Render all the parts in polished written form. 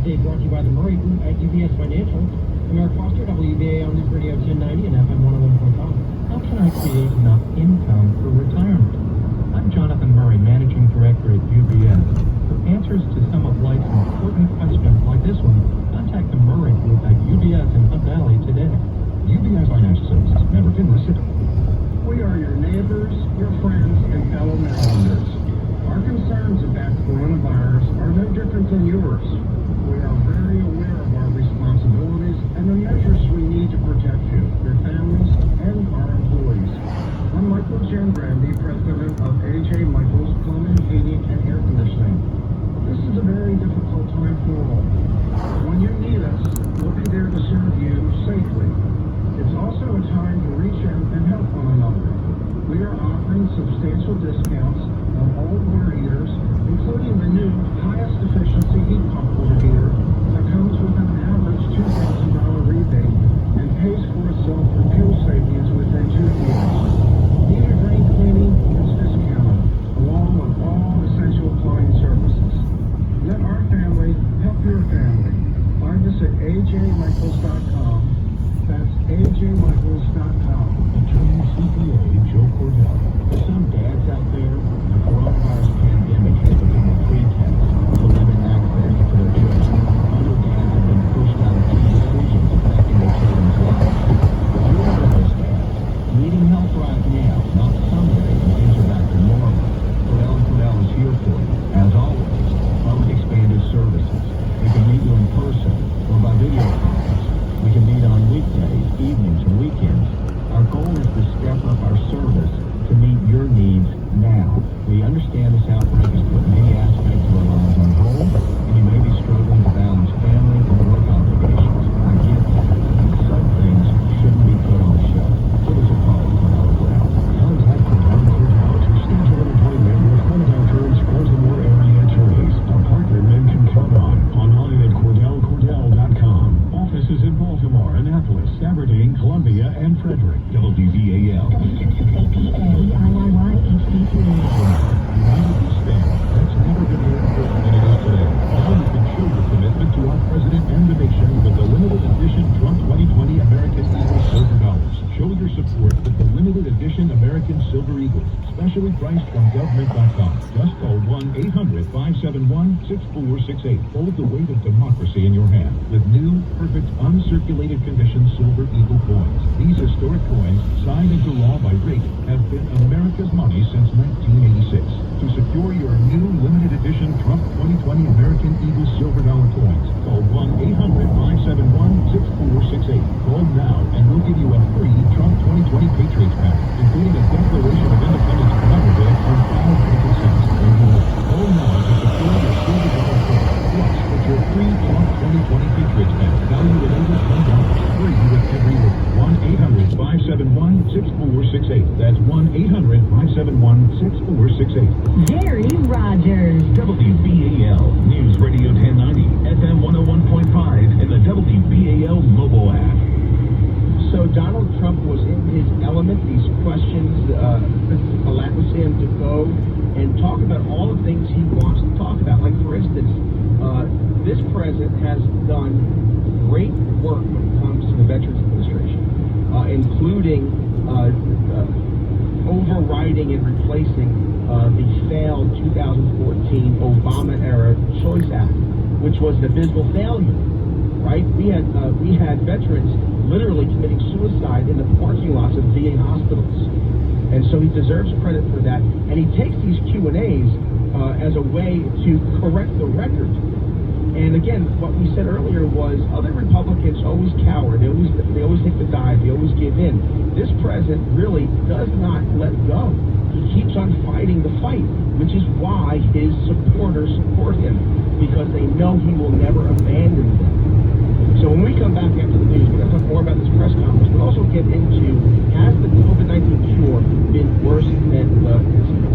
update brought to you by the Murray Group at UBS Financial. I'm Eric Foster, WBAL News Radio 1090 and FM 101.5. How can I create enough income for retirement? I'm Jonathan Murray, Managing Director at UBS. For answers to some of life's important questions like this one, contact the Murray Group at UBS in Hunt Valley today. UBS Financial Services, member FINRA SIPC. We are your neighbors, your friends, and fellow Marylanders. Our concerns about coronavirus are no different than yours. We are very aware of our responsibilities and the measures we need to protect you, your families, and our employees. I'm Michael Giangrandi, president of A.J. Michaels Plumbing, Heating, and Air Conditioning. This is a very difficult time for all. When you need us, we'll be there to serve you safely. It's also a time to reach out and help one another. We are offering substantial discounts on all water heaters, including the new highest efficiency heat pump water heater that comes with an average $2,000 rebate and pays for itself for fuel savings within 2 years. Heater drain cleaning is discounted, along with all essential appliance services. Let our family help your family. Find us at ajmichaels.com. That's ajmichaels.com. Attorney CPA Joe Cordell. For some dads out there, the coronavirus pandemic has become a pretext to limit access to their children. Other dads have been pushed out of key decisions affecting their children's lives. If you're one of those dads, needing help right now, not someday when things are back to normal, Cordell & Cordell is here for you. As always, public expanded services. We can meet you in person or by video conference. We can meet on weekdays, evenings, or weekends. Our goal is to step up our service to meet your needs now. We understand this outbreak has put many aspects of our lives on hold, and you may be struggling to balance family and work obligations. I get that. And some things shouldn't be put on the shelf. Give us a call at Cordell & Cordell. Contact Cordell & Cordell to schedule an appointment with one of our current Baltimore area attorneys. A partner men can count on. Online at CordellCordell.com. Offices in Baltimore, Annapolis, Aberdeen, Columbia, and Frederick. WBAL. W660 United we stand. That's never been more important than it is today. Now you can show your commitment to our president and the nation with the limited edition Trump 2020 American Eagle Silver Dollars. Show your support with the limited edition American Silver Eagles, specially priced from government.com. Just call 1-800-571-6468. Hold the weight of democracy in your hand with new, perfect, uncirculated condition Silver Eagle coins. These historic coins, signed into law by Reagan, have been America's money since 1986. To secure your new limited edition Trump 2020 American Eagle Silver Dollar coins, call 1-800-571-6468. Call now and we'll give you a free Trump 2020 Patriots pack, including a Declaration of Independence commemorable and final paper cents. Call now to secure your Silver Dollar coins. Plus, get your free Trump 2020 Patriots pack, valued at over $10, free with every order. 1-800-571-6468. That's 1-800-571-6468. Jerry Rogers. WBAL News Radio 1090, FM 101.5, and the WBAL mobile app. So Donald Trump was in his element. These questions allowed him to go and talk about all the things he wants to talk about. Like, for instance, this president has done great work when it comes to the Veterans Administration, including overriding and replacing the failed 2014 Obama-era Choice Act, which was an abysmal failure. Right? We had veterans literally committing suicide in the parking lots of VA hospitals, and so he deserves credit for that. And he takes these Q&As as a way to correct the record. And again, what we said earlier was other Republicans always cower. They always take the dive. They always give in. This president really does not let go. He keeps on fighting the fight, which is why his supporters support him, because they know he will never abandon them. So when we come back after the news, we're going to talk more about this press conference, but also get into, has the COVID-19 cure been worse than the disease?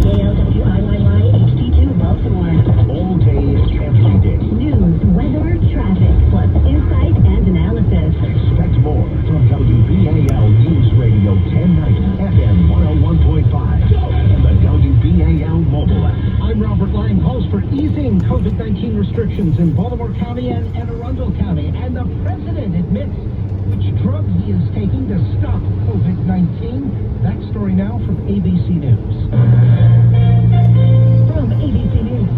WIYY HD2 Baltimore. All day, every day. News, weather, traffic, plus insight and analysis. Expect more from WBAL News Radio 1090, FM 101.5, and the WBAL mobile app. I'm Robert Lang, host for Easing COVID-19 Restrictions. restrictions in Baltimore County and Anne Arundel County, and the president admits which drugs he is taking to stop COVID-19. That story now from ABC News. From ABC News,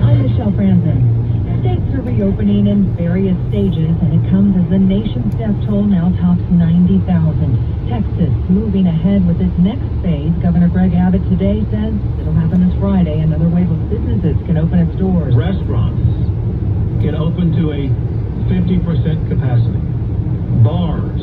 I'm Michelle Franzen. States are reopening in various stages, and it comes as the nation's death toll now tops 90,000. Texas moving ahead with its next phase. Governor Greg Abbott today says it'll happen this Friday. Another wave of businesses can open its doors. Restaurants can open to a 50% capacity. Bars,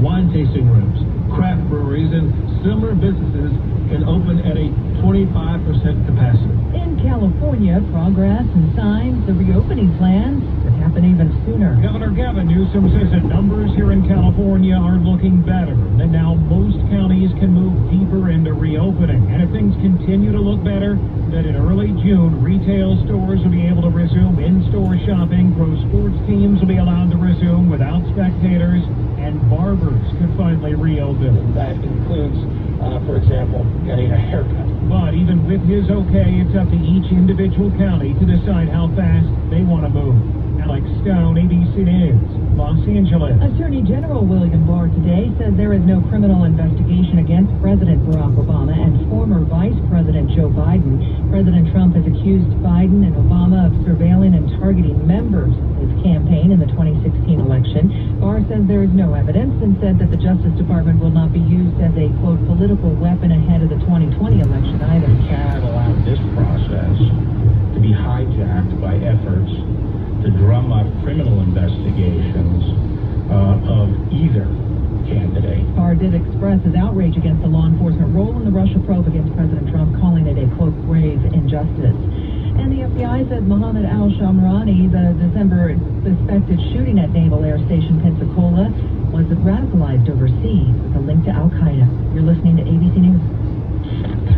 wine tasting rooms, craft breweries, and similar businesses can open at a 25% capacity. In California, progress and signs, the reopening plans could happen even sooner. Governor Gavin Newsom says that numbers here in California are looking better, that now most counties can move deeper into reopening. And if things continue to look better, that in early June, retail stores will be able to resume in-store shopping, pro sports teams will be allowed to resume without spectators, and barbers could finally reopen. That includes, for example, getting a haircut. But even with his okay, it's up to each individual county to decide how fast they want to move. Alex Stone, ABC News, Los Angeles. Attorney General William Barr today says there is no criminal investigation against President Barack Obama and former Vice President Joe Biden. President Trump has accused Biden and Obama of surveilling and targeting members of his campaign in the 2016 election. Barr says there is no evidence and said that the Justice Department will not be used as a, quote, political weapon ahead of the 2020 election either. We cannot allow this process to be hijacked by efforts to drum up criminal investigations of either candidate. Barr did express his outrage against the law enforcement role in the Russia probe against President Trump, calling it a, quote, grave injustice. And the FBI says Mohammed al-Shamrani, the December suspected shooting at Naval Air Station Pensacola, was radicalized overseas with a link to Al-Qaeda. You're listening to ABC News.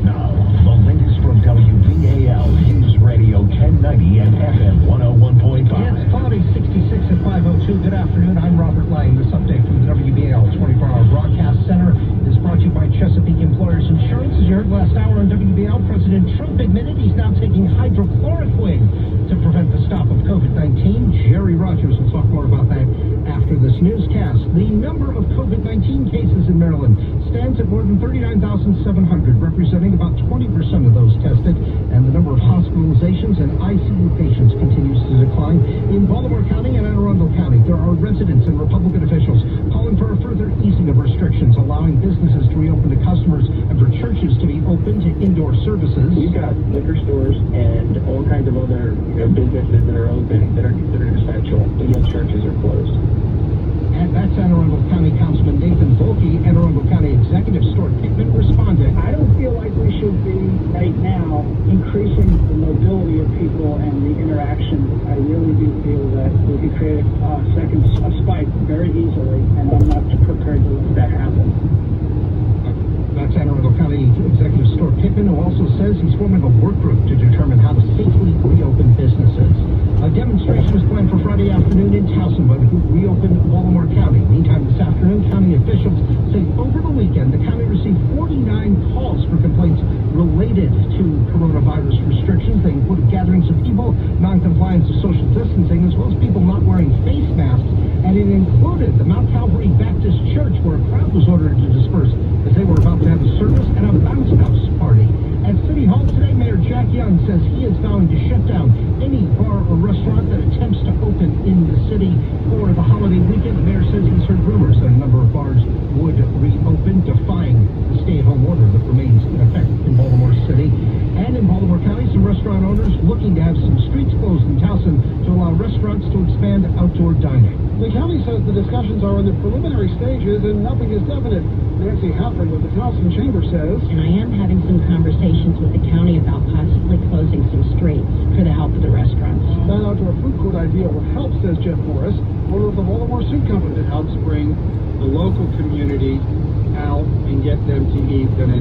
Now, the latest from WBAL News Radio 1090 and FM 101.5. It's cloudy 66 at 5:02. Good afternoon. I'm Robert Lang. This update from the WBAL 24-hour broadcast center is brought to you by Chesapeake Employers Insurance. As you heard last hour on WBAL, President Trump admitted he's now taking hydrochloroquine to prevent the stop of COVID-19. Jerry Rogers will talk more about that after this newscast. The number of COVID-19 cases in Maryland stands at more than 39,700, representing about 20% of those tested, and the number of hospitalizations and ICU patients continues to decline. In Baltimore County and Anne Arundel County, there are residents and Republican officials calling for a further easing of restrictions, allowing businesses to reopen to customers and for churches to be open to indoor services. We've got liquor stores and all kinds of other businesses that are open that are considered essential, and yet churches are closed. And that's Anne Arundel County Councilman Nathan Volke. Anne Arundel County Executive Stuart Pittman responded. I don't feel like we should be, right now, increasing the mobility of people and the interaction. I really do feel that we could create a spike very easily, and I'm not prepared to let that happen. That's Anne Arundel County Executive Stuart Pittman, who also says he's forming a work group to determine how to safely reopen businesses. A demonstration is planned for Friday afternoon in Towson, but who reopened Baltimore County. Meantime, this afternoon, county officials say over the weekend, the county received 49 calls for complaints related to coronavirus restrictions. They included gatherings of people, non-compliance of social distancing, as well as people not wearing face masks. And it included the Mount Calvary Baptist Church, where a crowd was ordered to disperse as they were about to have a service and a bounce house party. At City Hall today, Mayor Jack Young says he is vowing to shut down any bar or restaurant that attempts to open in the city for the holiday weekend. The mayor says he's heard rumors that a number of bars would reopen, defying the stay-at-home order that remains in effect in Baltimore City. And in Baltimore County, some restaurant owners looking to have some streets closed in Towson to allow restaurants to expand outdoor dining. The county says the discussions are in the preliminary stages and nothing is definite. Nancy Halford with the Towson Chamber says, and I am having some conversations with the county about possibly closing some streets for the help of the restaurants. That outdoor food court idea will help, says Jeff Morris, owner of the Baltimore Soup Company. It helps bring the local community out and get them to eat, then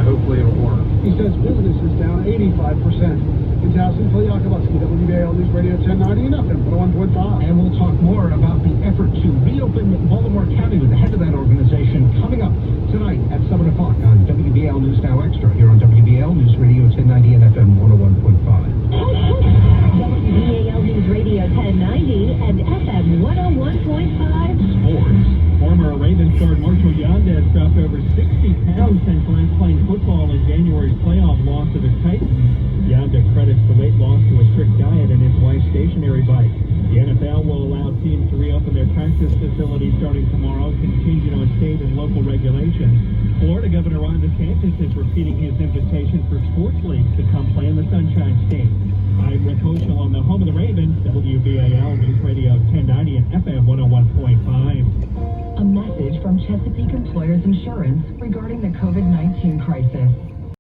hopefully it'll work. He says business is down 85%. In Towson, Phil Yakovlevsky, WBAL News Radio 1090 and FM 101.5. And we'll talk more about the effort to reopen Baltimore County with the head of that organization coming up tonight at 7 o'clock on WBAL News Now Extra here on WBAL News Radio 1090 and FM 101.5. and FM 101.5. Sports. Former Ravens guard Marshall Yandez dropped over 60 pounds since last playing football in January's playoff loss to the Titans. Yandez credits the weight loss to a strict diet and his wife's stationary bike. The NFL will allow teams to reopen their practice facilities starting tomorrow, contingent on state and local regulations. Florida Governor Ron DeSantis is repeating his invitation for sports leagues to come play in the Sunshine State. I'm Rick Hochul on the home of the Ravens, WBAL News Radio 1090 and FM 101.5. A message from Chesapeake Employers Insurance regarding the